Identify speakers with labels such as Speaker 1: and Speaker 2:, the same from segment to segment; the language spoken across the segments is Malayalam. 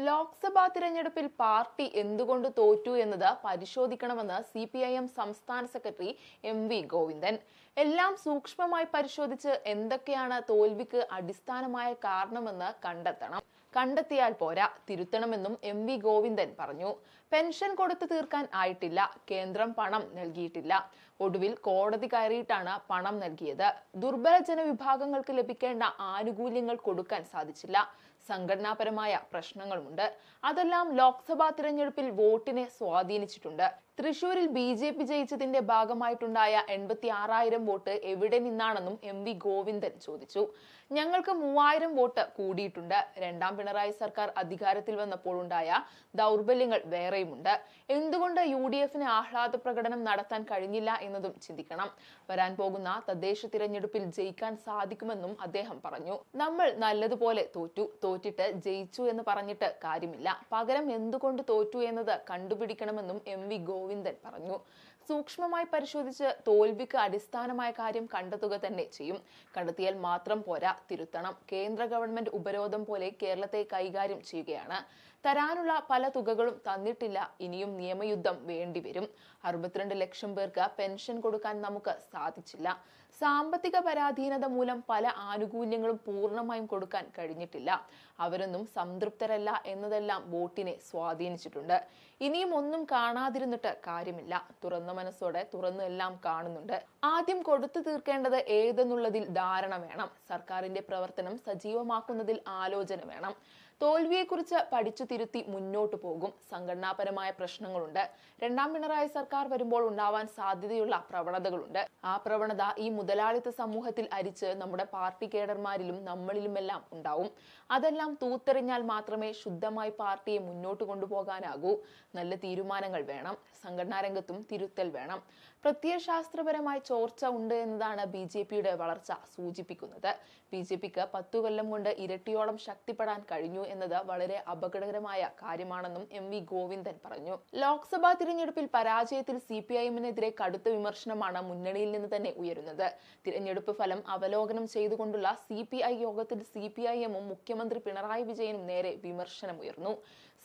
Speaker 1: ലോക്സഭാ തിരഞ്ഞെടുപ്പിൽ പാർട്ടി എന്തുകൊണ്ട് തോറ്റു എന്നത് പരിശോധിക്കണമെന്ന് CPIM സംസ്ഥാന സെക്രട്ടറി MV ഗോവിന്ദൻ. എല്ലാം സൂക്ഷ്മമായി പരിശോധിച്ച് എന്തൊക്കെയാണ് തോൽവിക്ക് അടിസ്ഥാനമായ കാരണമെന്ന് കണ്ടെത്തിയാൽ പോരാ, തിരുത്തണമെന്നും MV ഗോവിന്ദൻ പറഞ്ഞു. പെൻഷൻ കൊടുത്തു തീർക്കാൻ ആയിട്ടില്ല, കേന്ദ്രം പണം നൽകിയിട്ടില്ല, ഒടുവിൽ കോടതി കയറിയിട്ടാണ് പണം നൽകിയത്. ദുർബല ജനവിഭാഗങ്ങൾക്ക് ലഭിക്കേണ്ട ആനുകൂല്യങ്ങൾ കൊടുക്കാൻ സാധിച്ചില്ല. സംഘടനാപരമായ പ്രശ്നങ്ങളുമുണ്ട്. അതെല്ലാം ലോക്സഭാ തിരഞ്ഞെടുപ്പിൽ വോട്ടിനെ സ്വാധീനിച്ചിട്ടുണ്ട്. തൃശൂരിൽ BJP ജയിച്ചതിന്റെ ഭാഗമായിട്ടുണ്ടായ 86,000 വോട്ട് എവിടെ നിന്നാണെന്നും MV ഗോവിന്ദൻ ചോദിച്ചു. ഞങ്ങൾക്ക് 3,000 വോട്ട് കൂടിയിട്ടുണ്ട്. രണ്ടാം പിണറായി സർക്കാർ അധികാരത്തിൽ വന്നപ്പോൾ ഉണ്ടായ ദൗർബല്യങ്ങൾ വേറെയുമുണ്ട്. എന്തുകൊണ്ട് UDFന് ആഹ്ലാദ പ്രകടനം നടത്താൻ കഴിഞ്ഞില്ല എന്നതും ചിന്തിക്കണം. വരാൻ പോകുന്ന തദ്ദേശ തിരഞ്ഞെടുപ്പിൽ ജയിക്കാൻ സാധിക്കുമെന്നും അദ്ദേഹം പറഞ്ഞു. നമ്മൾ നല്ലതുപോലെ തോറ്റിട്ട് ജയിച്ചു എന്ന് പറഞ്ഞിട്ട് കാര്യമില്ല. പകരം എന്തുകൊണ്ട് തോറ്റു എന്നത് കണ്ടുപിടിക്കണമെന്നും MV ഗോവിന്ദൻ പറഞ്ഞു. സൂക്ഷ്മമായി പരിശോധിച്ച് തോൽവിക്ക് അടിസ്ഥാനമായ കാര്യം കണ്ടെത്തുക തന്നെ ചെയ്യും. കണ്ടെത്തിയാൽ മാത്രം പോരാ, തിരുത്തണം. കേന്ദ്ര ഗവൺമെന്റ് ഉപരോധം പോലെ കേരളത്തെ കൈകാര്യം ചെയ്യുകയാണ്. തരാനുള്ള പല തുകകളും തന്നിട്ടില്ല. ഇനിയും നിയമയുദ്ധം വേണ്ടിവരും. 62 ലക്ഷം പേർക്ക് പെൻഷൻ കൊടുക്കാൻ നമുക്ക് സാധിച്ചില്ല. സാമ്പത്തിക പരാധീനത മൂലം പല ആനുകൂല്യങ്ങളും പൂർണ്ണമായും കൊടുക്കാൻ കഴിഞ്ഞിട്ടില്ല. അവരൊന്നും സംതൃപ്തരല്ല എന്നതെല്ലാം വോട്ടിനെ സ്വാധീനിച്ചിട്ടുണ്ട്. ഇനിയും ഒന്നും കാണാതിരുന്നിട്ട് കാര്യമില്ല. തുറന്ന മനസ്സോടെ തുറന്നു എല്ലാം കാണുന്നുണ്ട്. ആദ്യം കൊടുത്തു തീർക്കേണ്ടത് ഏതെന്നുള്ളതിൽ ധാരണ വേണം. സർക്കാരിന്റെ പ്രവർത്തനം സജീവമാക്കുന്നതിൽ ആലോചന വേണം. തോൽവിയെക്കുറിച്ച് പഠിച്ചു തിരുത്തി മുന്നോട്ടു പോകും. സംഘടനാപരമായ പ്രശ്നങ്ങളുണ്ട്. രണ്ടാം പിണറായി സർക്കാർ വരുമ്പോൾ ഉണ്ടാവാൻ സാധ്യതയുള്ള പ്രവണതകളുണ്ട്. ആ പ്രവണത ഈ മുതലാളിത്ത സമൂഹത്തിൽ അരിച്ച് നമ്മുടെ പാർട്ടി കേഡർമാരിലും നമ്മളിലുമെല്ലാം ഉണ്ടാവും. അതെല്ലാം തൂത്തെറിഞ്ഞാൽ മാത്രമേ ശുദ്ധമായി പാർട്ടിയെ മുന്നോട്ട് കൊണ്ടുപോകാനാകൂ. നല്ല തീരുമാനങ്ങൾ വേണം. സംഘടനാ രംഗത്തും തിരുത്തൽ വേണം. പ്രത്യയശാസ്ത്രപരമായി ചോർച്ച ഉണ്ട് എന്നതാണ് BJPയുടെ വളർച്ച സൂചിപ്പിക്കുന്നത്. BJPക്ക് 10 കൊല്ലം കൊണ്ട് ഇരട്ടിയോളം ശക്തിപ്പെടാൻ കഴിഞ്ഞു എന്നത് വളരെ അപകടകരമായ കാര്യമാണെന്നും MV ഗോവിന്ദൻ പറഞ്ഞു. ലോക്സഭാ തിരഞ്ഞെടുപ്പിൽ പരാജയത്തിൽ CPIMനെതിരെ കടുത്ത വിമർശനമാണ് മുന്നണിയിൽ നിന്ന് തന്നെ ഉയരുന്നത്. തിരഞ്ഞെടുപ്പ് ഫലം അവലോകനം ചെയ്തുകൊണ്ടുള്ള CPI യോഗത്തിൽ CPIMും മുഖ്യമന്ത്രി പിണറായി വിജയനും നേരെ വിമർശനമുയർന്നു.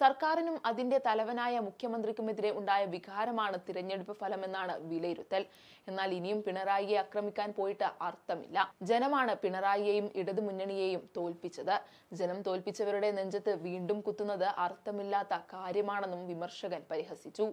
Speaker 1: സർക്കാരിനും അതിന്റെ തലവനായ മുഖ്യമന്ത്രിക്കുമെതിരെ ഉണ്ടായ വികാരമാണ് തിരഞ്ഞെടുപ്പ് ഫലമെന്നാണ് വിലയിരുത്തൽ. എന്നാൽ ഇനിയും പിണറായിയെ ആക്രമിക്കാൻ പോയിട്ട് അർത്ഥമില്ല. ജനമാണ് പിണറായിയെയും ഇടതുമുന്നണിയെയും തോൽപ്പിച്ചത്. ജനം തോൽപ്പിച്ചവരുടെ നെഞ്ചത്ത് വീണ്ടും കുത്തുന്നത് അർത്ഥമില്ലാത്ത കാര്യമാണെന്നും വിമർശകൻ പരിഹസിച്ചു.